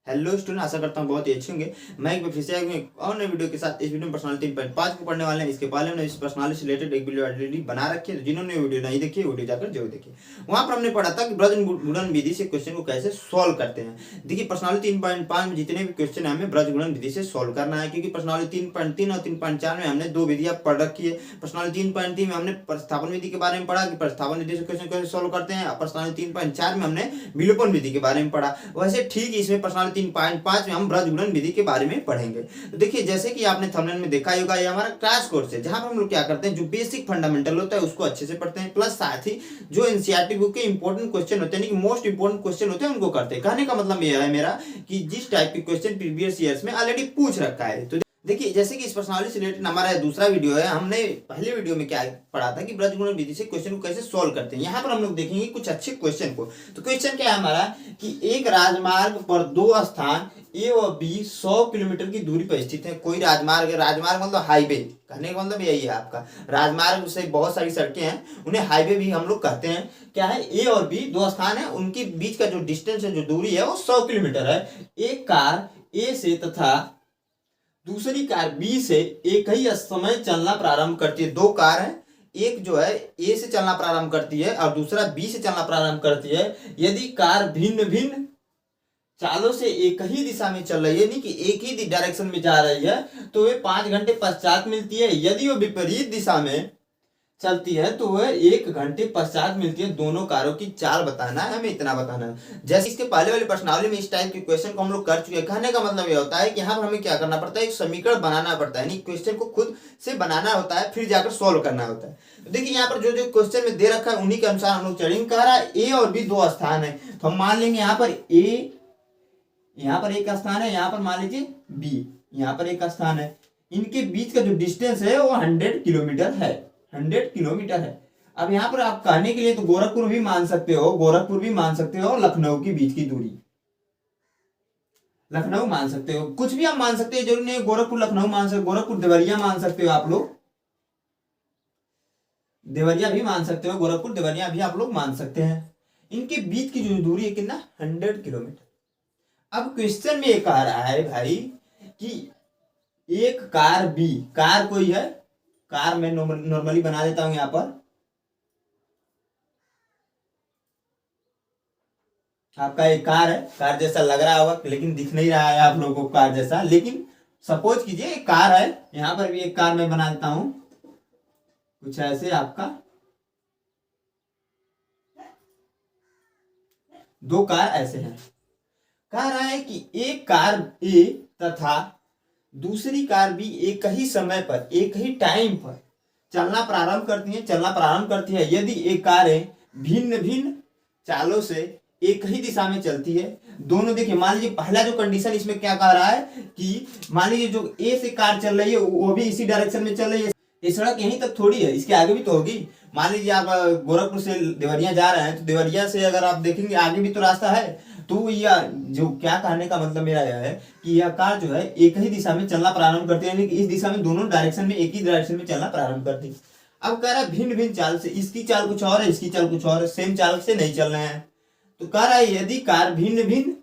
Hello student, आशा करता हूँ बहुत ही अच्छे होंगे। मैं एक बार फिर से आया हूँ एक और नए वीडियो के साथ। इस वीडियो में पर्सनालिटी 3.5 को पढ़ने वाले हैं। इसके पहले हमने इस पर्सनालिटी से रिलेटेड एक वीडियो ऑलरेडी बना रखी है, तो जिन्होंने वीडियो नहीं देखी वीडियो जाकर जरूर देखिए। वहां पर हमने पढ़ा था कि ब्रज गुणन विधि से क्वेश्चन को कैसे सॉल्व करते हैं। देखिए, पर्सनालिटी 3.5 में जितने भी क्वेश्चन है हमें ब्रज गुणन विधि से सॉल्व करना है, क्योंकि पर्सनालिटी 3.3 और 3.4 में हमने दो विधियां पढ़ रखी है। पर्सनालिटी 3.3 में हमने प्रतिस्थापन विधि के बारे में पढ़ा कि प्रतिस्थापन विधि से क्वेश्चन कैसे सॉल्व करते हैं। पर्सनालिटी 3.4 में हमने विलोपन विधि के बारे में पढ़ा। वैसे ठीक इसमें पर्सनालिटी 3.5 में हम ब्रज गुणन विधि के बारे में पढ़ेंगे। तो देखिए, जैसे कि आपने थंबनेल में देखा ही होगा, ये हमारा क्रैश कोर्स है, जहां पर हम लोग क्या करते हैं, जो बेसिक फंडामेंटल होता है उसको अच्छे से पढ़ते हैं, प्लस साथ ही जो एनसीईआरटी बुक के इंपॉर्टेंट क्वेश्चन होते हैं, मोस्ट इंपॉर्टेंट क्वेश्चन होते हैं, उनको करते हैं। कहने का मतलब यह है मेरा कि जिस टाइप के क्वेश्चन प्रीवियस ईयर्स में ऑलरेडी पूछ रखा है। तो देखिए, जैसे कि इस पर्सनालिटी से रिलेटेड हमारा दूसरा वीडियो है। हमने पहले वीडियो में क्या पढ़ा था कि ब्रज गुणन विधि से क्वेश्चन को कैसे सॉल्व करते हैं। यहाँ पर हम लोग देखेंगे कुछ अच्छे क्वेश्चन को। तो क्वेश्चन क्या है हमारा कि एक राजमार्ग पर दो स्थान ए और बी 100 किलोमीटर की दूरी पर स्थित है। कोई राजमार्ग, राजमार्ग मतलब हाईवे, कहने का मतलब यही है आपका। राजमार्ग से बहुत सारी सड़कें हैं, उन्हें हाईवे भी हम लोग कहते हैं। क्या है, ए और बी दो स्थान है, उनके बीच का जो डिस्टेंस है, जो दूरी है, वो 100 किलोमीटर है। एक कार ए से तथा दूसरी कार बी से एक ही समय चलना प्रारंभ करती है। दो कार है, एक जो है ए से चलना प्रारंभ करती है और दूसरा बी से चलना प्रारंभ करती है। यदि कार भिन्न भिन्न चालों से एक ही दिशा में चल रही है, यानी कि एक ही डायरेक्शन में जा रही है, तो वे 5 घंटे पश्चात मिलती है। यदि वो विपरीत दिशा में चलती है तो वह 1 घंटे पश्चात मिलती है। दोनों कारों की चाल बताना है, हमें इतना बताना है। जैसे इसके पहले वाले प्रश्नावली में इस टाइप के क्वेश्चन को हम लोग कर चुके हैं। कहने का मतलब यह होता है कि यहाँ पर हमें क्या करना पड़ता है, एक समीकरण बनाना पड़ता है, यानी क्वेश्चन को खुद से बनाना होता है, फिर जाकर सोल्व करना होता है। तो देखिए, यहाँ पर जो जो क्वेश्चन में दे रखा है उन्हीं के अनुसार हम लोग चलेंगे। कह रहा है ए और बी दो स्थान है, तो हम मान लेंगे यहाँ पर ए, यहाँ पर एक स्थान है, यहाँ पर मान लीजिए बी, यहाँ पर एक स्थान है। इनके बीच का जो डिस्टेंस है वो 100 किलोमीटर है, 100 किलोमीटर है। अब यहाँ पर आप कहने के लिए तो गोरखपुर भी मान सकते हो, गोरखपुर भी मान सकते हो, और लखनऊ के बीच की दूरी लखनऊ मान सकते हो, कुछ भी आप मान सकते हो, जरूरी नहीं गोरखपुर लखनऊ मान सकते हो। गोरखपुर देवरिया मान सकते हो, आप लोग देवरिया भी मान सकते हो, गोरखपुर देवरिया भी आप लोग मान सकते हैं। इनके बीच की जो दूरी है कितना, 100 किलोमीटर। अब क्वेश्चन में ये कह रहा है भाई कि एक कार बी, कार कोई है, कार मैं नॉर्मली बना देता हूं, यहां पर आपका एक कार है, कार जैसा लग रहा होगा लेकिन दिख नहीं रहा है आप लोगों को कार जैसा, लेकिन सपोज कीजिए एक कार है। यहां पर भी एक कार मैं बना देता हूं, कुछ ऐसे आपका दो कार ऐसे हैं। कह रहा है कि एक कार ए तथा दूसरी कार भी एक ही समय पर, एक ही टाइम पर चलना प्रारंभ करती है। यदि एक कारें भिन्न भिन्न चालों से एक ही दिशा में चलती है, दोनों, देखिए मान लीजिए पहला जो कंडीशन इसमें क्या कह रहा है कि मान लीजिए जो ए से कार चल रही है वो भी इसी डायरेक्शन में चल रही है। ये सड़क यहीं तक थोड़ी है, इसके आगे भी तो होगी। मान लीजिए आप गोरखपुर से देवरिया जा रहे हैं, तो देवरिया से अगर आप देखेंगे आगे भी तो रास्ता है। तो यह जो क्या कहने का मतलब मेरा यह है कि यह कार जो है एक ही दिशा में चलना प्रारंभ करती है, यानी कि इस दिशा में दोनों डायरेक्शन में एक ही डायरेक्शन में चलना प्रारंभ करती है। अब कह रहा है भिन्न भिन्न चाल से, इसकी चाल कुछ और है, इसकी चाल कुछ और है, सेम चाल से नहीं चल रहे हैं। तो कह रहा है यदि कार भिन्न भिन्न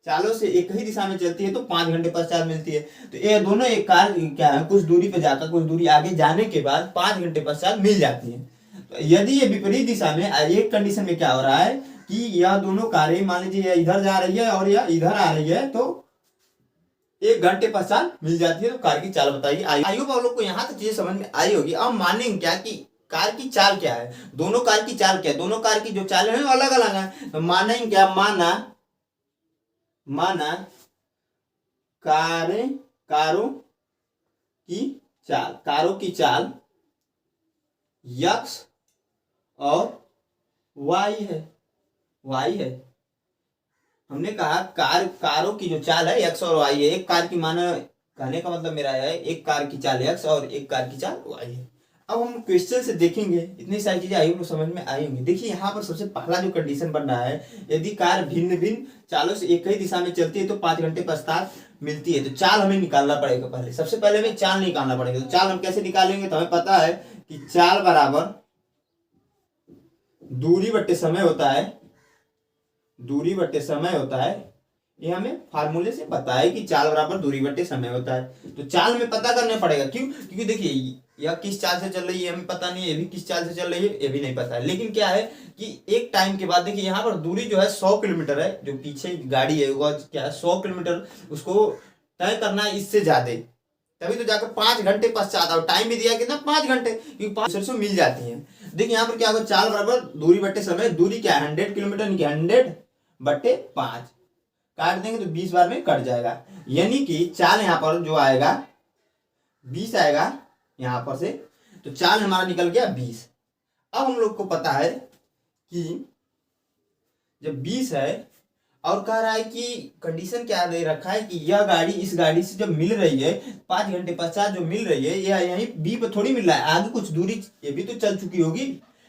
चालों से एक ही दिशा में चलती है तो 5 घंटे पश्चात मिलती है। तो ये दोनों एक कार क्या है, कुछ दूरी पर जाकर कुछ दूरी आगे जाने के बाद 5 घंटे पश्चात मिल जाती है। तो यदि ये विपरीत दिशा में, एक कंडीशन में क्या हो रहा है कि यह दोनों कारें, मान लीजिए यह इधर जा रही है और यह इधर आ रही है, तो 1 घंटे पश्चात मिल जाती है। तो कार की चाल बताइए। आई होप आप लोग को यहाँ तक चीजें समझ में आई होगी। अब मानेंगे क्या कि कार की चाल क्या है, दोनों कार की चाल क्या है, दोनों कार की जो चालें हैं अलग अलग है। तो मानेंगे क्या, माना कारों की चाल यक्स और वाई है। हमने कहा कारों की जो चाल है एक्स और वाई है। एक कार की माना, कहने का मतलब मेरा है एक कार की चाल एक्स और एक कार की चाल वाई है। अब हम क्वेश्चन से देखेंगे, इतनी सारी चीजें आई समझ में आई होंगी। देखिए यहाँ पर सबसे पहला जो कंडीशन बन रहा है, यदि कार भिन्न भिन्न चालों से एक ही दिशा में चलती है तो 5 घंटे पश्चात मिलती है। तो चाल हमें निकालना पड़ेगा। पहले सबसे पहले हमें चाल निकालना पड़ेगा। तो चाल हम कैसे निकालेंगे, तो हमें पता है कि चाल बराबर दूरी बट्टे समय होता है, ये हमें फार्मूले से पता है कि चाल बराबर दूरी बटे समय होता है। तो चाल में पता करना पड़ेगा, क्यों? क्योंकि देखिए यह किस चाल से चल रही है हमें पता नहीं है, ये भी किस चाल से चल रही है ये भी नहीं पता है। लेकिन क्या है कि एक टाइम के बाद देखिए यहाँ पर दूरी जो है 100 किलोमीटर है, जो पीछे गाड़ी है वो क्या है 100 किलोमीटर उसको तय करना है इससे ज्यादा, तभी तो जाकर 5 घंटे पश्चात, और टाइम भी दिया कितना 5 घंटे, क्योंकि 5 मिल जाती है। देखिए यहाँ पर क्या होगा, चाल बराबर दूरी बटे समय, दूरी क्या है 100 किलोमीटर, 100 बटे 5 काट देंगे तो 20 बार में कट जाएगा, यानी कि चाल यहाँ पर जो आएगा 20 आएगा यहाँ पर से, तो चाल हमारा निकल गया 20। अब हम लोग को पता है कि जब 20 है और कह रहा है कि कंडीशन क्या दे रखा है कि यह गाड़ी इस गाड़ी से जब मिल रही है 5 घंटे पश्चात जो मिल रही है, यह यहीं बी पर थोड़ी मिल रहा है, आगे कुछ दूरी ये भी तो चल चुकी होगी।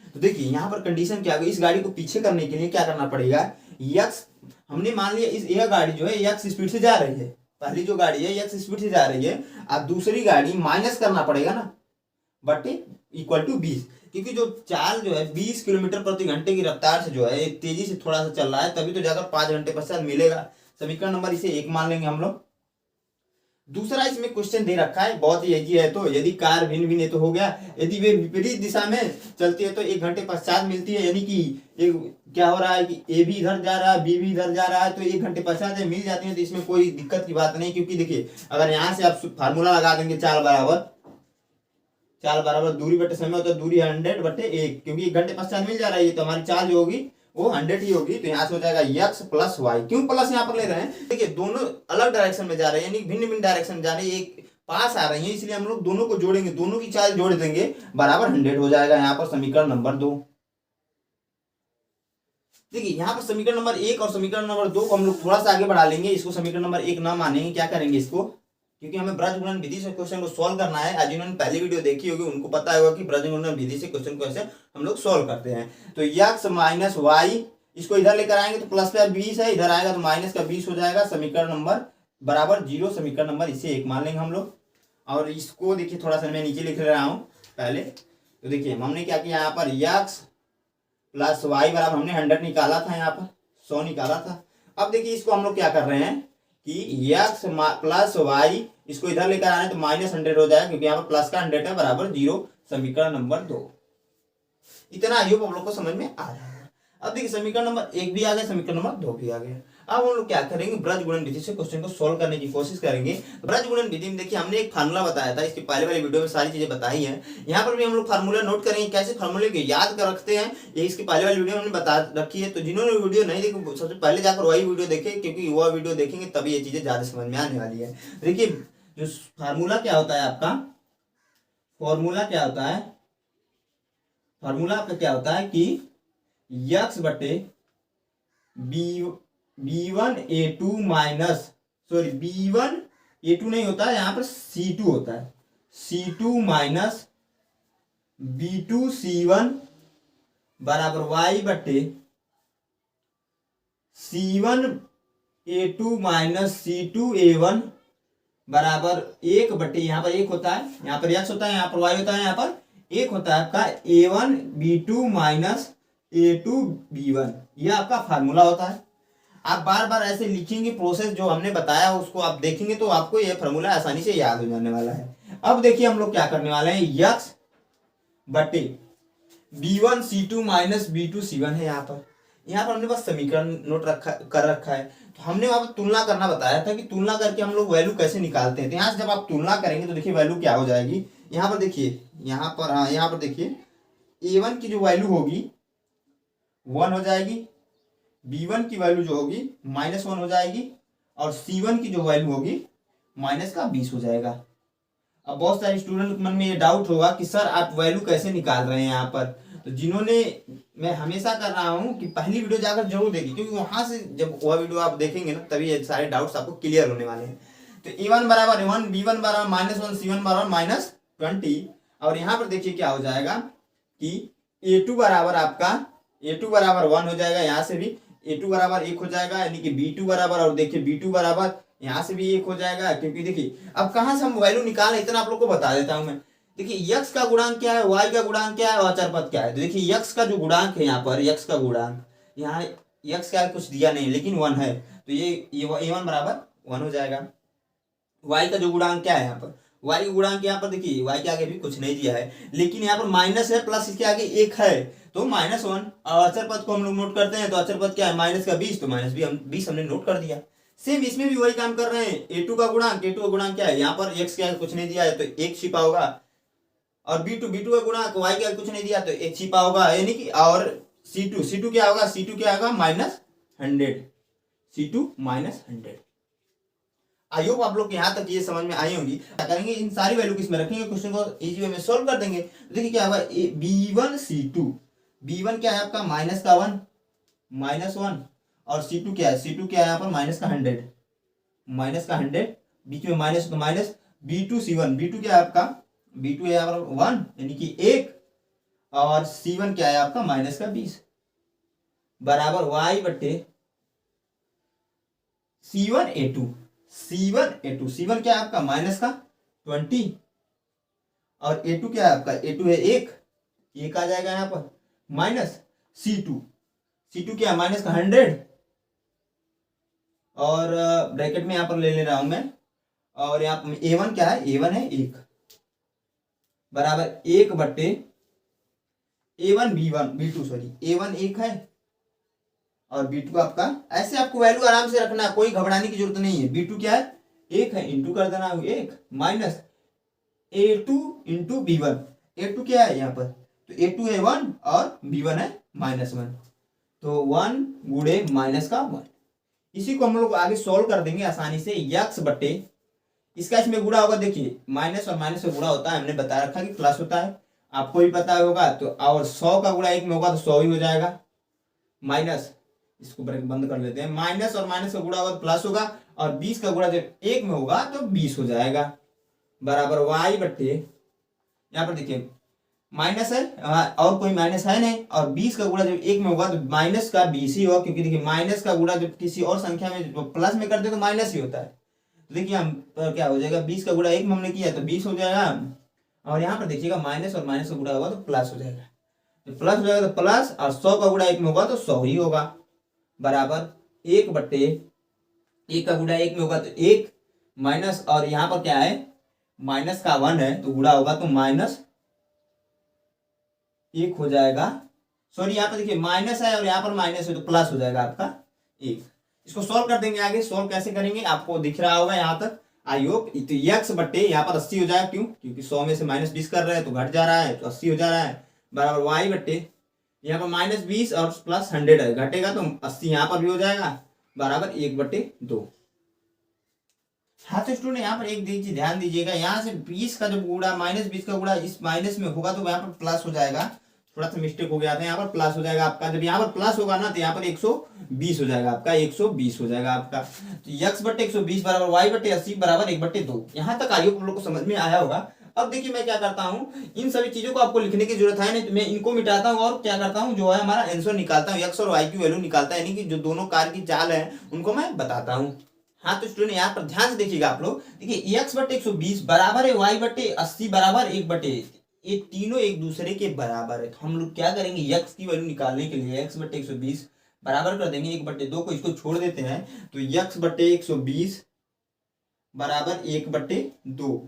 तो देखिए यहाँ पर कंडीशन क्या होगी, इस गाड़ी को पीछे करने के लिए क्या करना पड़ेगा, यक्स हमने मान लिया यह गाड़ी जो है यक्स स्पीड से जा रही है, पहली जो गाड़ी है यक्स स्पीड से जा रही है, अब दूसरी गाड़ी माइनस करना पड़ेगा ना, बटे इक्वल टू 20, क्योंकि जो चाल जो है 20 किलोमीटर प्रति घंटे की रफ्तार से जो है तेजी से थोड़ा सा चल रहा है, तभी तो जाकर 5 घंटे पश्चात मिलेगा। समीकरण नंबर इसे 1 मान लेंगे हम लोग। दूसरा इसमें क्वेश्चन दे रखा है, बहुत ही इजी है, तो यदि कार भिन्न भिन्न तो हो गया, यदि वे विपरीत दिशा में चलती है तो 1 घंटे पश्चात मिलती है, यानी कि क्या हो रहा है कि ए भी इधर जा रहा है बी भी इधर जा रहा है, तो 1 घंटे पश्चात मिल जाती है, तो इसमें कोई दिक्कत की बात नहीं। क्योंकि देखिए अगर यहाँ से आप फार्मूला लगा देंगे चाल बराबर दूरी बटे समय होता है, दूरी 100 बटे 1, क्योंकि 1 घंटे पश्चात मिल जा रहा है, तो हमारी चाल जो होगी वो 100 ही होगी। तो यहाँ से हो जाएगा यक्स प्लस वाई, क्यों प्लस यहाँ पर ले रहे हैं, देखिए दोनों अलग डायरेक्शन में जा रहे हैं, यानी भिन्न भिन्न डायरेक्शन में जा रहे हैं, एक पास आ रही है, इसलिए हम लोग दोनों को जोड़ेंगे, दोनों की चाल जोड़ देंगे बराबर 100 हो जाएगा। यहाँ पर समीकरण नंबर 2। देखिए यहाँ पर समीकरण नंबर 1 और समीकरण नंबर 2 को हम लोग थोड़ा सा आगे बढ़ा लेंगे, इसको समीकरण नंबर 1 ना मानेंगे, क्या करेंगे इसको, क्योंकि हमें ब्रज गुणन विधि से क्वेश्चन को सॉल्व करना है। आज जिन्होंने पहली वीडियो देखी होगी उनको पता होगा कि ब्रज गुणन विधि से क्वेश्चन को ऐसे हम लोग सॉल्व करते हैं। तो यक्स माइनस वाई, इसको इधर लेकर आएंगे तो प्लस पे 20 है, इधर आएगा तो माइनस का 20 हो जाएगा, समीकरण नंबर बराबर 0, समीकरण नंबर इसे 1 मान लेंगे हम लोग। और इसको देखिए थोड़ा सा मैं नीचे लिख रहा हूँ पहले, तो देखिए हमने क्या किया, यहाँ पर यक्स प्लस वाई बराबर हमने 100 निकाला था, यहाँ पर 100 निकाला था। अब देखिए इसको हम लोग क्या कर रहे हैं कि यक्स प्लस वाई, इसको इधर लेकर आए तो माइनस 100 हो जाएगा, क्योंकि यहाँ पर प्लस का 100 है, बराबर 0, समीकरण नंबर 2। इतना आई होप आप लोग को समझ में आ रहा है। अब देखिए समीकरण नंबर 1 भी आ गया, समीकरण नंबर 2 भी आ गया। अब हम लोग क्या करेंगे, ब्रज गुणन विधि से क्वेश्चन को सोल्व करने की कोशिश करेंगे। ब्रज गुणन विधि में देखिए हमने एक फार्मूला बताया था, इसकी पहले वाली वीडियो में सारी चीजें बताई हैं, यहाँ पर भी हम लोग फार्मूला नोट करेंगे, कैसे फार्मूले को याद कर रखते हैं, ये इसकी पहले वाली वीडियो में हमने बता रखी है। तो जिन्होंने वीडियो नहीं देखी सबसे पहले जाकर वही वीडियो देखे, क्योंकि वह वीडियो देखेंगे तभी ये चीजें ज्यादा समझ में आने वाली है। देखिए जो फार्मूला क्या होता है आपका, फॉर्मूला क्या होता है, फार्मूला आपका क्या होता है कि यक्स बटे B1A2 माइनस, सॉरी B1A2 नहीं होता है, यहाँ पर C2 होता है, C2 माइनस B2C1 बराबर Y बटे C1A2 माइनस C2A1 बराबर 1 बटे, यहाँ पर 1 होता है, यहाँ पर x होता है, यहाँ पर y होता है, यहाँ पर 1 होता है आपका A1B2 माइनस A2B1, यह आपका फार्मूला होता है। आप बार बार ऐसे लिखेंगे, प्रोसेस जो हमने बताया उसको आप देखेंगे तो आपको यह फार्मूला आसानी से याद हो जाने वाला है। अब देखिए हम लोग क्या करने वाले हैं, यक्स बटे B1C2 माइनस B2C1 है, यहाँ पर हमने बस समीकरण नोट कर रखा है। तो हमने वहां पर तुलना करना बताया था कि तुलना करके हम लोग वैल्यू कैसे निकालते हैं। तो यहाँ से जब आप तुलना करेंगे तो देखिए वैल्यू क्या हो जाएगी, यहाँ पर देखिए, यहाँ पर देखिए A1 की जो वैल्यू होगी 1 हो जाएगी, B1 की वैल्यू जो होगी -1 हो जाएगी, और C1 की जो वैल्यू होगी माइनस का 20 हो जाएगा। अब बहुत सारे स्टूडेंट के मन में ये डाउट होगा कि सर आप वैल्यू कैसे निकाल रहे हैं यहाँ पर। तो जिन्होंने, मैं हमेशा कर रहा हूँ कि पहली वीडियो जाकर जरूर देखिए, क्योंकि वहां से जब वह वीडियो आप देखेंगे ना तभी ये सारे डाउट्स आपको क्लियर होने वाले हैं। तो A1 बराबर 1, B1 बराबर -1, C1 बराबर -20, और यहाँ पर देखिए क्या हो जाएगा कि A2 बराबर आपका A2 बराबर 1 हो जाएगा, यहाँ से भी A2 बराबर 1 हो जाएगा, यानी कि B2 बराबर, और देखिए B2 बराबर यहाँ से भी 1 हो जाएगा। क्योंकि देखिए अब कहाँ से हम वैल्यू निकालें, इतना आप लोग को बता देता हूँ मैं। देखिए यक्स का गुणांक क्या है, वाई का गुणांक क्या है, और अचर पद क्या है। तो देखिए यक्स का जो गुणांक है, यहाँ पर यक्स का गुणांक, यहाँ यक्स का कुछ दिया नहीं लेकिन 1 है, तो ये a1 बराबर 1 हो जाएगा। y का जो गुणांक क्या है यहाँ पर, y का गुणांक यहाँ पर देखिए y के आगे भी कुछ नहीं दिया है, लेकिन यहाँ पर माइनस है प्लस इसके आगे एक है तो -1। और अचर पद को हम लोग नोट करते हैं, तो अचर पद क्या है माइनस का 20, तो माइनस भी 20 हमने नोट कर दिया। सेम इसमें भी वही काम कर रहे हैं। a2 का गुणांक क्या है, यहाँ पर x के आगे कुछ नहीं दिया है तो 1 छिपा होगा, और b2 का गुणांक y के आगे कुछ नहीं दिया तो 1 छिपा होगा, यानी कि और c2 क्या होगा, c2 क्या होगा -100, c2 -100। आई होप आप लोग यहाँ तक ये समझ में आई होंगी। क्या करेंगे, इन सारी वैल्यू किस में रखेंगे, क्वेश्चन को इजी वे में सोल्व कर देंगे। तो देखिए क्या होगा, b1 c2, b1 क्या है आपका -1 और c2 क्या है, c2 क्या है यहाँ पर -100, बीच में माइनस तो माइनस, b2 c1, b2 क्या है आपका, b2 है यहाँ पर 1 यानी कि 1, और c1 क्या है आपका -20 बराबर y बट्टे C1 क्या है आपका -20, और A2 क्या है आपका, A2 है 1 आ जाएगा यहाँ पर, माइनस C2 क्या है -100, और ब्रैकेट में यहाँ पर ले रहा हूं मैं, और यहाँ पर A1 क्या है, A1 है 1 बराबर 1 बट्टे A1 1 है और B2 आपका, ऐसे आपको वैल्यू आराम से रखना है, कोई घबराने की जरूरत नहीं है। B2 क्या है 1 है, इंटू कर देना 1 minus A2 into B1, A2 क्या है यहाँ पर, तो A2 है 1 और B1 है -1, तो 1 गुणे -1। इसी को हम लोग आगे सोल्व कर देंगे आसानी से, x बट्टे इसका इसमें गुणा होगा। देखिए माइनस और माइनस में गुणा होता है, हमने बता रखा कि प्लस होता है, आपको भी पता होगा। तो और 100 का गुणा 1 में होगा तो 100 ही हो जाएगा, माइनस, इसको ब्रैकेट बंद कर लेते हैं, माइनस और माइनस का गुणा होगा तो प्लस होगा, और 20 का गुणा जब 1 में होगा तो 20 हो जाएगा बराबर y बट्टे, यहाँ पर देखिए माइनस है और कोई माइनस है नहीं, और 20 का गुणा जब 1 में होगा तो माइनस का 20 ही होगा, क्योंकि देखिए माइनस का गुणा जब किसी और संख्या में प्लस में करते तो माइनस ही होता है। तो देखिए हम क्या हो जाएगा, 20 का गुणा 1 में हमने किया तो 20 हो जाएगा, और यहाँ पर देखिएगा माइनस और माइनस का गुणा होगा तो प्लस हो जाएगा, तो प्लस हो जाएगा तो प्लस, और 100 का गुणा 1 में होगा तो 100 ही होगा बराबर 1 बट्टे 1 का गुणा 1 में होगा तो 1 माइनस, और यहाँ पर क्या है माइनस का 1 है तो गुणा होगा तो -1 हो जाएगा। सॉरी यहाँ पर देखिए माइनस है और यहाँ पर माइनस है तो प्लस हो जाएगा आपका 1। इसको सॉल्व कर देंगे, आगे सॉल्व कैसे करेंगे आपको दिख रहा होगा यहाँ तक, आई होप। तो x बट्टे यहाँ पर 80 हो जाएगा, क्यों, क्योंकि 100 में से -20 कर रहे हैं तो घट जा रहा है तो 80 हो जा रहा है बराबर y बट्टे यहाँ पर -20 और प्लस 100 है, घटेगा तो 80 यहाँ पर भी हो जाएगा बराबर 1/2। हाँ तो स्टूडेंट यहाँ पर एक चीज ध्यान दीजिएगा, यहाँ से 20 का जब गुणा -20 का गुणा इस माइनस में होगा तो यहाँ पर प्लस हो जाएगा, थोड़ा सा मिस्टेक हो गया था, यहाँ पर प्लस हो जाएगा आपका। जब यहाँ पर प्लस होगा ना तो यहाँ पर 120 हो जाएगा आपका, 120 हो जाएगा आपका। तो x बट्टे 120 बराबर y बट्टे 80 बराबर 1/2। यहाँ तक आइए आप लोग को समझ में आया होगा। अब देखिए मैं क्या करता हूँ, इन सभी चीजों को आपको लिखने की जरूरत है नहीं, तो मैं इनको मिटाता हूँ और क्या करता हूँ, जो है हमारा आंसर निकालता हूँ, x और y की वैल्यू निकालता है, यानी कि जो दोनों कार की चाल है उनको मैं बताता हूँ। हाँ तो स्टूडेंट यहाँ पर ध्यान से देखिएगा आप लोग, देखिए x बट्टे 120 बराबर है y बट्टे 80 बराबर 1/2, ये तीनों एक दूसरे के बराबर है। तो हम लोग क्या करेंगे, x की वैल्यू निकालने के लिए x बट्टे 120 बराबर कर देंगे 1/2 को, इसको छोड़ देते हैं तो x बट्टे 120 बराबर 1/2।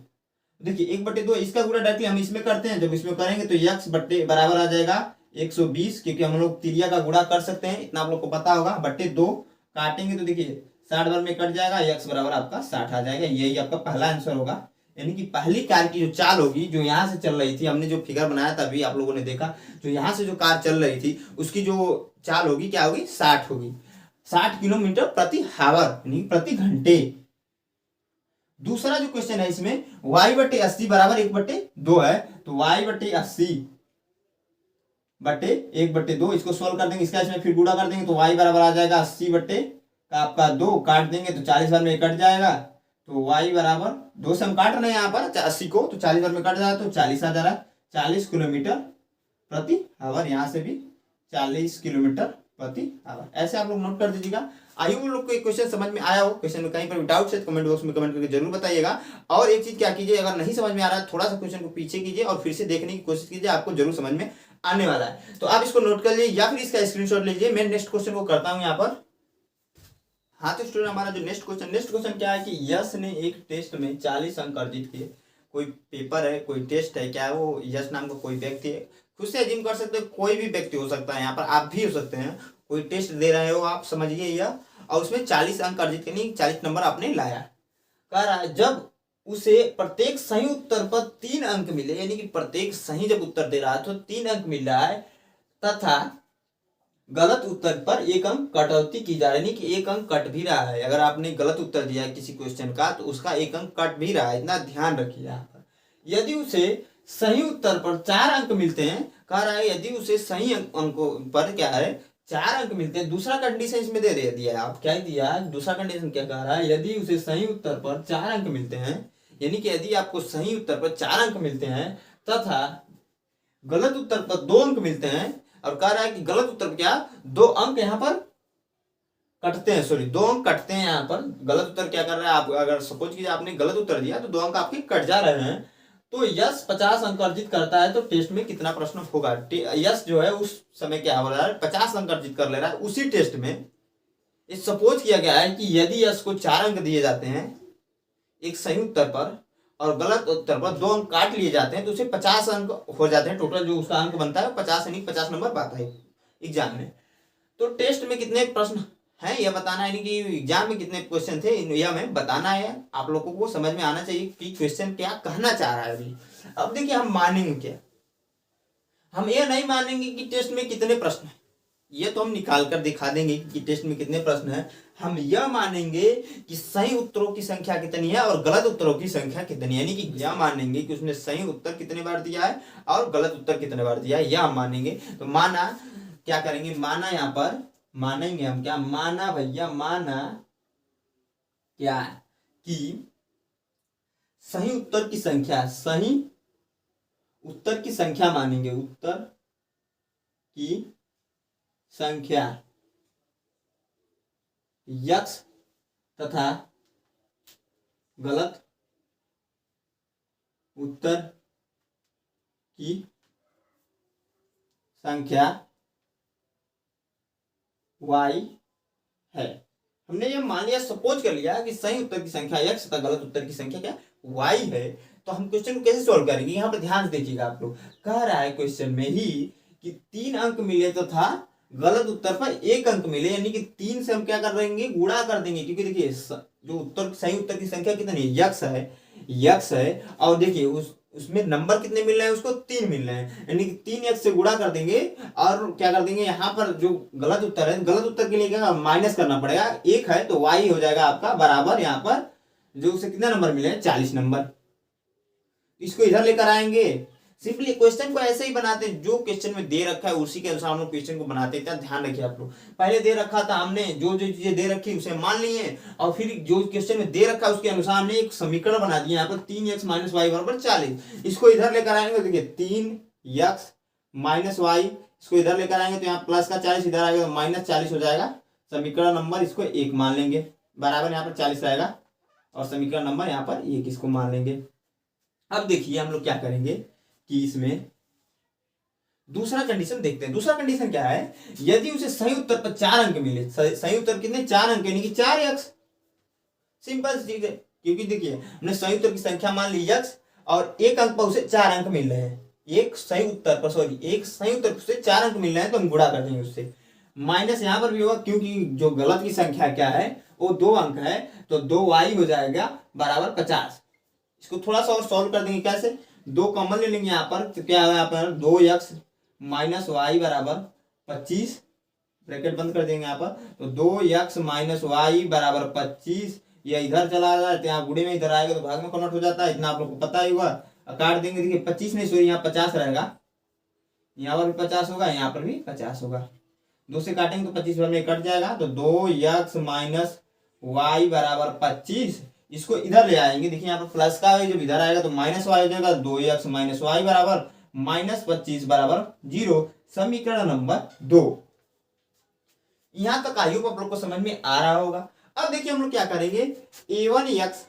देखिए 1/2 इसका गुणा डायरेक्टली हम इसमें करते हैं, जब इसमें करेंगे तो x बट्टे बराबर आ जाएगा 120, क्योंकि हम लोग तिरिया का गुणा कर सकते हैं, इतना आप लोग को पता होगा। बट्टे 2 काटेंगे तो देखिए 60 बार में कट जाएगा, x बराबर आपका 60 आ जाएगा। यही आपका पहला आंसर होगा, यानी कि पहली कार की जो चाल होगी, जो यहाँ से चल रही थी, हमने जो फिगर बनाया था अभी आप लोगों ने देखा, जो यहाँ से जो कार चल रही थी उसकी जो चाल होगी क्या होगी, 60 होगी, 60 किलोमीटर प्रति हावर यानी प्रति घंटे। दूसरा जो क्वेश्चन है इसमें y बट्टे 80 बराबर 1/2 है, तो y बट्टे 80 बट्टे 1/2 इसको सोल्व कर देंगे, इसका इसमें फिर गुणा कर देंगे तो y बराबर आ जाएगा 80 बट्टे का आपका 2, काट देंगे तो 40 बार में कट जाएगा, तो y बराबर 2 से हम काट रहे हैं यहाँ पर 80 को, तो 40 बार में कट जाएगा तो 40 आ जा रहा है, 40 किलोमीटर प्रति आवर, यहाँ से भी 40 किलोमीटर प्रति आवर। ऐसे आप लोग नोट कर दीजिएगा। आई होप लोग को एक क्वेश्चन समझ में आया हो। क्वेश्चन में कहीं पर भी डाउट है तो कमेंट बॉक्स में कमेंट करके जरूर बताइएगा। और एक चीज क्या कीजिए, अगर नहीं समझ में आ रहा है थोड़ा सा क्वेश्चन को पीछे कीजिए और फिर से देखने की कोशिश कीजिए, आपको जरूर समझ में आने वाला है। तो आप इसको नोट कर लीजिए या फिर इसका स्क्रीनशॉट लीजिए। मैं नेक्स्ट क्वेश्चन को करता हूँ यहाँ पर। हाँ तो स्टूडेंट हमारा जो नेक्स्ट क्वेश्चन क्या है कि यश ने एक टेस्ट में 40 अंक अर्जित किए। कोई पेपर है, कोई टेस्ट है, क्या है वो यश नाम का कोई व्यक्ति है। खुद से अजीम कर सकते हो, कोई भी व्यक्ति हो सकता है, यहाँ पर आप भी हो सकते हैं। कोई टेस्ट दे रहे हो आप, समझिए यह, और उसमें 40 अंक अर्जित करने 40 नंबर आपने लाया। कह रहा है जब उसे प्रत्येक सही उत्तर पर 3 अंक मिले, यानी कि प्रत्येक सही जब उत्तर दे रहा है तो 3 अंक मिल रहा है, तथा गलत उत्तर पर 1 अंक कटौती की जा रही है, यानी कि 1 अंक कट भी रहा है। अगर आपने गलत उत्तर दिया है किसी क्वेश्चन का तो उसका 1 अंक कट भी रहा है, इतना ध्यान रखिए यहाँ पर। यदि उसे सही उत्तर पर 4 अंक मिलते हैं, कह रहा है यदि उसे सही अंकों पर क्या है 4 अंक मिलते हैं। दूसरा कंडीशन इसमें दे दिया है, आप क्या दिया है, दूसरा कंडीशन क्या कह रहा है, यदि उसे सही उत्तर पर 4 अंक मिलते हैं, यानी कि यदि आपको सही उत्तर पर 4 अंक मिलते हैं तथा गलत उत्तर पर 2 अंक मिलते हैं, और कह रहा है कि गलत उत्तर पर क्या 2 अंक यहाँ पर कटते हैं, सॉरी 2 अंक कटते हैं यहाँ पर। गलत उत्तर क्या कर रहा है, आप अगर सपोज कीजिए आपने गलत उत्तर दिया तो 2 अंक आपके कट जा रहे हैं। तो यश 50 अंक अर्जित करता है तो टेस्ट में कितना प्रश्न होगा। यश जो है उस समय क्या हो रहा है 50 अंक अर्जित कर ले रहा है उसी टेस्ट में। इस सपोज किया गया है कि यदि यश को 4 अंक दिए जाते हैं एक सही उत्तर पर और गलत उत्तर पर 2 अंक काट लिए जाते हैं, तो उसे 50 अंक हो जाते हैं। टोटल जो उसका अंक बनता है 50 यानी 50 नंबर पाता है एग्जाम में। तो टेस्ट में कितने प्रश्न है यह बताना है, यानी कि एग्जाम में कितने क्वेश्चन थे यह हमें बताना है। आप लोगों को समझ में आना चाहिए कि क्वेश्चन क्या कहना चाह रहा है अभी। अब देखिए हम मानेंगे क्या, हम यह नहीं मानेंगे कि टेस्ट में कितने प्रश्न हैं, ये तो हम निकाल कर दिखा देंगे कि टेस्ट में कितने प्रश्न हैं। हम यह मानेंगे कि सही उत्तरों की संख्या कितनी है और गलत उत्तरों की संख्या कितनी है, यानी कि यह मानेंगे कि उसने सही उत्तर कितने बार दिया है और गलत उत्तर कितने बार दिया है, यह हम मानेंगे। तो माना क्या करेंगे, माना यहाँ पर मानेंगे हम क्या, माना भैया, माना क्या कि सही उत्तर की संख्या, सही उत्तर की संख्या मानेंगे, उत्तर की संख्या यक्स तथा गलत उत्तर की संख्या y है। हमने ये मान लिया, सपोज कर लिया कि सही उत्तर की संख्या x तथा गलत उत्तर की संख्या क्या y है। तो हम क्वेश्चन को कैसे सॉल्व करेंगे, यहाँ पर ध्यान देखिएगा आप लोग। कह रहा है क्वेश्चन में ही कि 3 अंक मिले तथा गलत उत्तर पर 1 अंक मिले, यानी कि 3 से हम क्या कर देंगे, गुणा कर देंगे, क्योंकि देखिए जो उत्तर सही उत्तर की संख्या कितनी है, यक्स है और देखिए उसमें नंबर कितने मिल रहे हैं, उसको 3 मिल रहे हैं, यानी कि 3x से गुणा कर देंगे और क्या कर देंगे, यहाँ पर जो गलत उत्तर है, गलत उत्तर के लिए क्या माइनस करना पड़ेगा, 1 है तो y हो जाएगा आपका बराबर, यहाँ पर जो उसे कितना नंबर मिले 40 नंबर। इसको इधर लेकर आएंगे। सिंपली क्वेश्चन को ऐसे ही बनाते हैं, जो क्वेश्चन में दे रखा है उसी के अनुसार हम लोग क्वेश्चन को बनाते हैं। ध्यान रखिए आप लोग, पहले दे रखा था हमने जो जो चीजें दे रखी उसे मान लिए और फिर जो क्वेश्चन में दे रखा है उसके अनुसार हमने एक समीकरण बना दिया। यहाँ पर 3x माइनस वाई बराबर 40, इसको इधर लेकर आएंगे, देखिए 3x माइनस वाई, इसको इधर लेकर आएंगे तो यहाँ प्लस का 40 इधर आएगा तो माइनस 40 हो जाएगा। समीकरण नंबर इसको 1 मान लेंगे, बराबर यहाँ पर 40 रहेगा और समीकरण नंबर यहाँ पर 1 इसको मान लेंगे। अब देखिए हम लोग क्या करेंगे कि इसमें दूसरा कंडीशन देखते हैं। दूसरा कंडीशन क्या है, यदि उसे सही उत्तर पर 4 अंक मिले, सही उत्तर कितने 4 अंक यानी कि 4x, सिंपल चीज है, क्योंकि देखिए हमने सही उत्तर की संख्या मान ली x और 1 अंक पर उसे 4 अंक मिल रहे हैं, एक सही उत्तर पर उसे 4 अंक मिल रहे हैं तो हम गुणा कर देंगे उससे। माइनस यहाँ पर भी होगा क्योंकि जो गलत की संख्या क्या है वो 2 अंक है, तो 2y हो जाएगा बराबर 50। इसको थोड़ा सा और सॉल्व कर देंगे, कैसे, 2 कॉमन ले लेंगे यहाँ पर, तो क्या है यहाँ पर 2x माइनस वाई बराबर 25, ब्रैकेट बंद कर देंगे यहाँ पर, तो 2x माइनस वाई बराबर 25, ये इधर चला जाए तो यहाँ गुणे में इधर आएगा तो भाग में कन्वर्ट हो जाता है, इतना आप लोग को पता ही होगा। काट देंगे, देखिए 25 नहीं सॉरी यहाँ 50 रहेगा, यहाँ पर भी 50 होगा, यहाँ पर भी 50 होगा, 2 से काटेंगे तो 25 में कट जाएगा, तो 2x माइनस वाई बराबर 25, इसको इधर ले आएंगे, देखिए यहाँ पर प्लस का है, जब इधर आएगा तो माइनस वाई हो जाएगा, 2x माइनस वाई बराबर माइनस 25 बराबर 0, समीकरण नंबर 2। यहां तक आई होप आप लोग को समझ में आ रहा होगा। अब देखिए हम लोग क्या करेंगे, a1x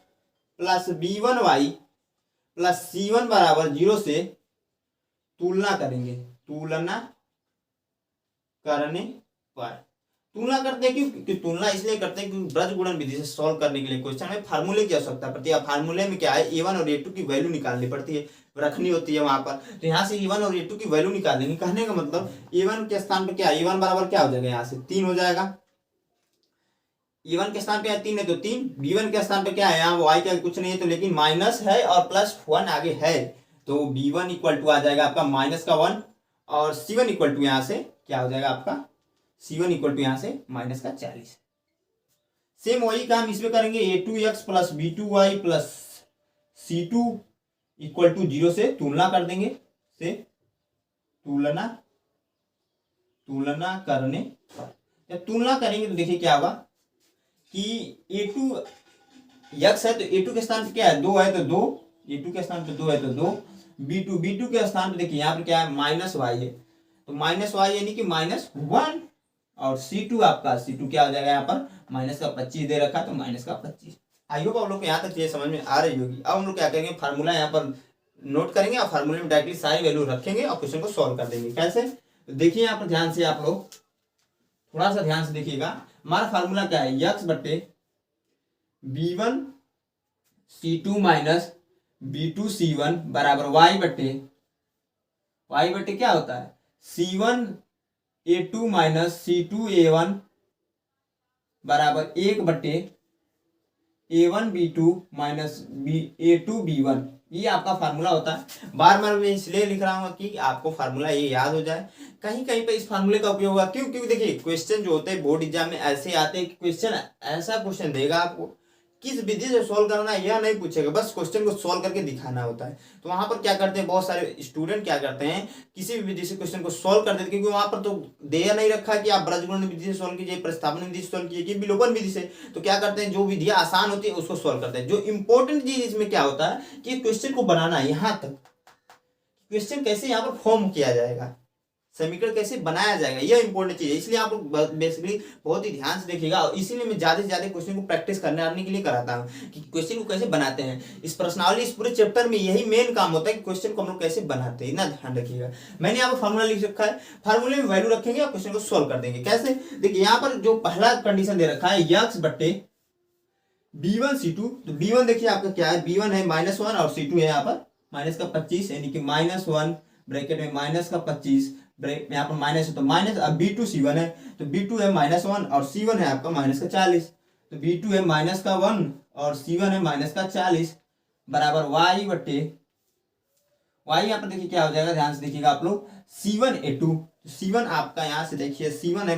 plus b1y plus c1 बराबर 0 से तुलना करेंगे, तुलना करने पर तुलना करते हैं क्यों? क्योंकि तुलना इसलिए करते हैं क्योंकि ब्रज गुणन विधि से सॉल्व करने के लिए क्वेश्चन में फार्मूले की आवश्यकता पड़ती है। फार्मूले में क्या है, A1 और A2 की वैल्यू निकालनी पड़ती है, रखनी होती है वहां पर। तो यहाँ से A1 और A2 की वैल्यू निकालेंगे। कहने का मतलब A1 के स्थान पर क्या, A1 बराबर क्या हो जाएगा, यहाँ से 3 हो जाएगा। A1 के स्थान पे 3 है तो 3, B1 के स्थान पे क्या है, यहाँ y का कुछ नहीं है तो लेकिन माइनस है और +1 आगे है, तो B1 इक्वल टू आ जाएगा आपका -1 और C1 इक्वल टू यहाँ से क्या हो जाएगा आपका, C1 इक्वल टू यहाँ से -40। सेम वही काम इसमें करेंगे, A2x plus B2y plus C2 equal to 0 से तुलना कर देंगे, से तुलना करने पर जब तुलना करेंगे तो देखिए क्या होगा कि A2 x है तो A2 के स्थान पे क्या है, 2 है तो 2, A2 के स्थान पे 2 है तो 2, B2 के स्थान पे देखिए यहाँ पे क्या है, -y है तो -y यानी कि -1 और C2 आपका, C2 क्या हो जाएगा यहाँ पर, -25 दे रखा तो -25। आई होप आप लोग को यहाँ तक ये समझ में आ रही होगी। अब हम लोग क्या करेंगे, फार्मूला यहाँ पर नोट करेंगे और फार्मूले में डायरेक्टली सारी वैल्यू रखेंगे और क्वेश्चन को सॉल्व कर देंगे। कैसे, तो देखिए यहाँ पर ध्यान से, आप लोग थोड़ा सा ध्यान से देखिएगा। हमारा फार्मूला क्या है, x बटे B1 C2 minus B2 C1 बराबर y बटे क्या होता है, C1 A2 minus C2 A1 बराबर 1 बटे A1 B2 minus A2 B1। ये आपका फार्मूला होता है। बार बार मैं इसलिए लिख रहा हूँ कि आपको फार्मूला ये याद हो जाए। कहीं कहीं पे इस फार्मूले का उपयोग होगा, क्यों? क्योंकि देखिए क्वेश्चन जो होते हैं बोर्ड एग्जाम में ऐसे आते हैं कि क्वेश्चन ऐसा क्वेश्चन देगा आपको, किस विधि से सॉल्व करना है यह नहीं पूछेगा, बस क्वेश्चन को सॉल्व करके दिखाना होता है। तो वहां पर क्या करते हैं, बहुत सारे स्टूडेंट क्या करते हैं, किसी भी विधि से क्वेश्चन को सॉल्व कर देते हैं, क्योंकि वहां पर तो दिया नहीं रखा कि आप ब्रजगुणन विधि से सॉल्व कीजिए, प्रतिस्थापन विधि से सॉल्व कीजिए कि विलोपन विधि से। तो क्या करते हैं, जो विधियां आसान होती है उसको सॉल्व करते हैं। जो इंपॉर्टेंट चीज इसमें क्या होता है कि क्वेश्चन को बनाना, यहाँ तक क्वेश्चन कैसे यहाँ पर फॉर्म किया जाएगा, समीकरण कैसे बनाया जाएगा, यह इंपॉर्टेंट चीज है। इसलिए आप लोग बेसिकली बहुत ही ध्यान से देखिएगा और इसीलिए मैं ज्यादा से ज्यादा क्वेश्चन को प्रैक्टिस करने के लिए कराता हूँ कि क्वेश्चन को कैसे बनाते हैं। इस प्रश्नावली, इस पूरे चैप्टर में यही मेन काम होता है कि क्वेश्चन को हम लोग कैसे बनाते हैं, इतना ध्यान रखिएगा। मैंने यहाँ पर फॉर्मूला लिख रखा है, फार्मूले में वैल्यू रखेंगे और क्वेश्चन को सोल्व कर देंगे। कैसे, देखिए यहाँ पर जो पहला कंडीशन दे रखा है x बट्टे B1 C2, तो B1 देखिए आपका क्या है, B1 है -1 और C2 है यहाँ पर -25 यानी कि -1 ब्रैकेट में -25 ब्रेक यहाँ पर माइनस है तो माइनस। अब B2 C1 है तो B2 है -1 और C1 है आपका -40, तो B2 है -1 और C1 है -40 बराबर y बटे y। यहाँ पर देखिए क्या हो जाएगा, ध्यान से देखिएगा आप लोग, C1 A2, C1 आपका यहाँ से देखिए C1 है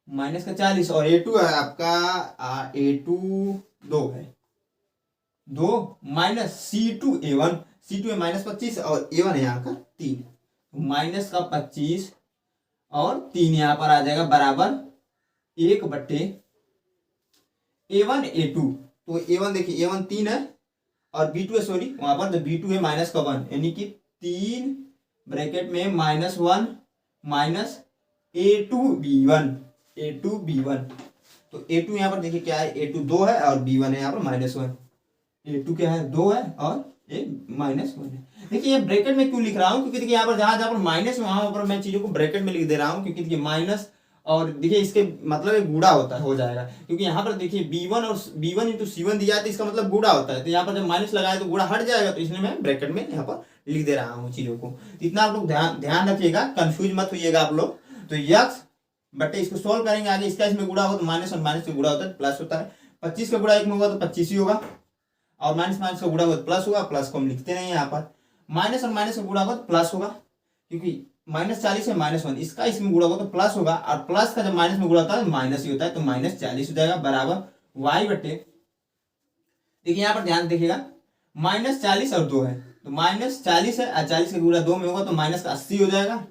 -40 और A2 है आपका A2 2 है 2 माइनस C2 A1, C2 है -25 और A1 है यहाँ का 3, -25 और 3 यहाँ पर आ जाएगा बराबर 1 बट्टे A1 A2। तो A1 देखिए A1 3 है और B2 है, सॉरी वहां पर, तो B2 है -1 यानी कि 3 ब्रैकेट में -1 माइनस A2 B1। तो A2 यहाँ पर देखिए क्या है, A2 2 है और B1 है यहाँ पर -1। A2 क्या है, 2 है और -1 है। देखिए ये ब्रैकेट में क्यों लिख रहा हूँ, क्योंकि देखिए यहाँ पर जहां पर माइनस है वहां पर मैं चीजों को ब्रैकेट में लिख दे रहा हूँ, क्योंकि देखिए माइनस और देखिए इसके मतलब एक गुणा होता है, हो जाएगा, क्योंकि यहाँ पर देखिए B1 और B1 इंटू C1 दिया है तो इसका मतलब गुणा होता है। तो यहाँ पर जब माइनस लगाए तो गुणा हट जाएगा, तो इसलिए मैं ब्रैकेट में यहाँ पर लिख दे रहा हूँ चीजों को। इतना आप लोग ध्यान रखिएगा, कंफ्यूज मत होइएगा आप लोग। तो x बटे इसको सोल्व करेंगे आगे, इसका इसमें गुणा होगा तो माइनस और माइनस का गुणा होता है प्लस होता है। 25 का गुणा 1 में होगा तो 25 ही होगा और माइनस का गुणा होगा तो प्लस होगा। प्लस को हम लिखते नहीं यहाँ पर, माइनस और माइनस का गुणा होगा तो प्लस होगा, क्योंकि -40 है -1, इसका इसमें गुणा होगा तो प्लस होगा और प्लस का जब माइनस में गुणा होता है माइनस ही होता है, तो -40 हो जाएगा बराबर y बटे, देखिए यहाँ पर ध्यान देखिएगा, -40 और 2 है तो -40 है और 40 का गुणा 2 में होगा तो -80 हो जाएगा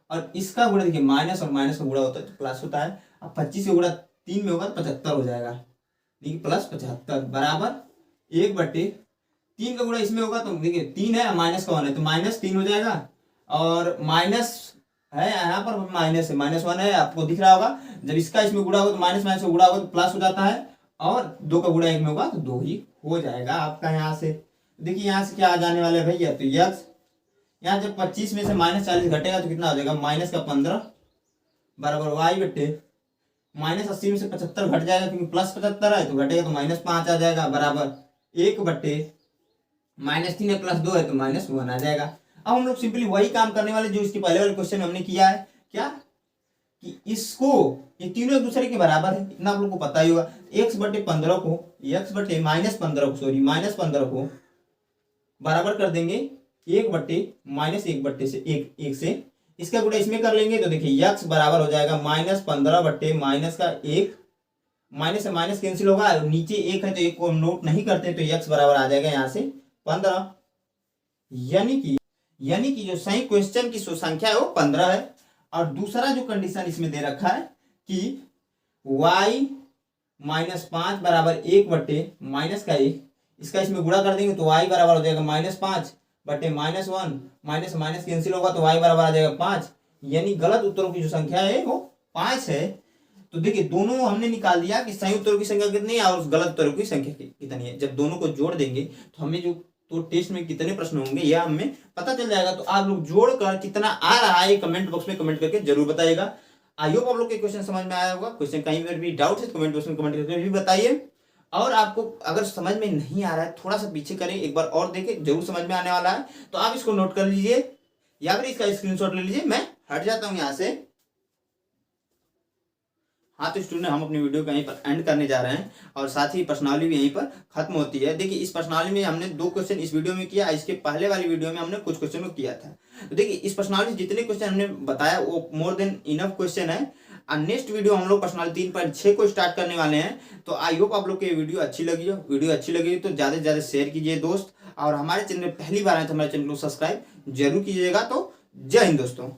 और इसका गुणा देखिए माइनस और माइनस का गुणा होता है तो प्लस होता है। अब 25 का गुणा 3 में होगा तो 75 हो जाएगा, देखिए +75 बराबर 1 बटे 3 का गुणा इसमें होगा तो देखिए 3 है माइनस का 1 है तो -3 हो जाएगा और माइनस है यहाँ पर माइनस है -1 है, आपको दिख रहा होगा। जब इसका इसमें गुणा होगा तो माइनस का गुणा होगा तो प्लस हो जाता है और 2 का गुणा 1 में होगा तो 2 ही हो जाएगा आपका। यहाँ से देखिए यहाँ से क्या आ जाने वाला है भैया, तो यक्स यहाँ जब 25 में से -40 घटेगा तो कितना हो जाएगा, -15 बराबर वाई बटे -80 में से 75 घट जाएगा, क्योंकि +75 है तो घटेगा तो -5 आ जाएगा, बराबर 1 बटे -3 है +2 है तो -1 आ जाएगा। अब हम लोग सिंपली वही काम करने वाले जो इसके पहले वाले क्वेश्चन में हमने किया है, क्या कि इसको, ये तीनों एक दूसरे के बराबर है, इतना आप लोग को पता ही होगा। x बटे 15 को, x बटे -15 को, सॉरी -15 को बराबर कर देंगे 1 बटे -1 बटे से 1 से, इसका गुणा इसमें कर लेंगे तो देखिए x बराबर हो जाएगा -15 बटे -1, माइनस से माइनस कैंसिल होगा, नीचे 1 है तो 1 को हम नोट नहीं करते तो x बराबर आ जाएगा यहाँ से 15। यानी कि जो सही क्वेश्चन की संख्या है वो 15 है। और दूसरा जो कंडीशन इसमें दे रखा है कि y -5 बराबर 1 बटे -1, इसका इसमें गुणा कर देंगे तो y बराबर हो जाएगा -5 बटे -1, माइनस माइनस कैंसिल होगा तो y बराबर आ जाएगा 5। यानी गलत उत्तरों की जो संख्या है वो 5 है। तो देखिए दोनों हमने निकाल दिया कि सही उत्तरों की संख्या कितनी है और गलत उत्तरों की संख्या कितनी है। जब दोनों को जोड़ देंगे तो हमें जो तो टेस्ट में कितने प्रश्न होंगे यह हमें पता चल जाएगा। तो आप लोग जोड़कर कितना आ रहा है कमेंट बॉक्स में कमेंट करके जरूर बताइएगा। आई होप आप लोग के क्वेश्चन समझ में आया होगा। क्वेश्चन कहीं पर भी डाउट है तो कमेंट बॉक्स में कमेंट करके भी बताइए। और आपको अगर समझ में नहीं आ रहा है थोड़ा सा पीछे करें, एक बार और देखें, जरूर समझ में आने वाला है। तो आप इसको नोट कर लीजिए या फिर इसका स्क्रीनशॉट ले लीजिए। मैं हट जाता हूं यहाँ से। हाँ तो स्टूडेंट हम अपनी वीडियो को यहीं पर एंड करने जा रहे हैं और साथ ही प्रश्नावली भी यहीं पर खत्म होती है। देखिए इस प्रश्नावली में हमने 2 क्वेश्चन इस वीडियो में किया, इसके पहले वाली वीडियो में हमने कुछ क्वेश्चन को किया था। तो देखिए इस प्रश्नावली जितने क्वेश्चन हमने बताया वो मोर देन इनफ क्वेश्चन है। और नेक्स्ट वीडियो हम लोग प्रश्नावली 3.6 को स्टार्ट करने वाले हैं। तो आई होप आप लोग की वीडियो अच्छी लगी हो। वीडियो अच्छी लगी तो ज़्यादा से ज़्यादा शेयर कीजिए दोस्त, और हमारे चैनल में पहली बार आए तो हमारे चैनल को सब्सक्राइब जरूर कीजिएगा। तो जय हिंद दोस्तों।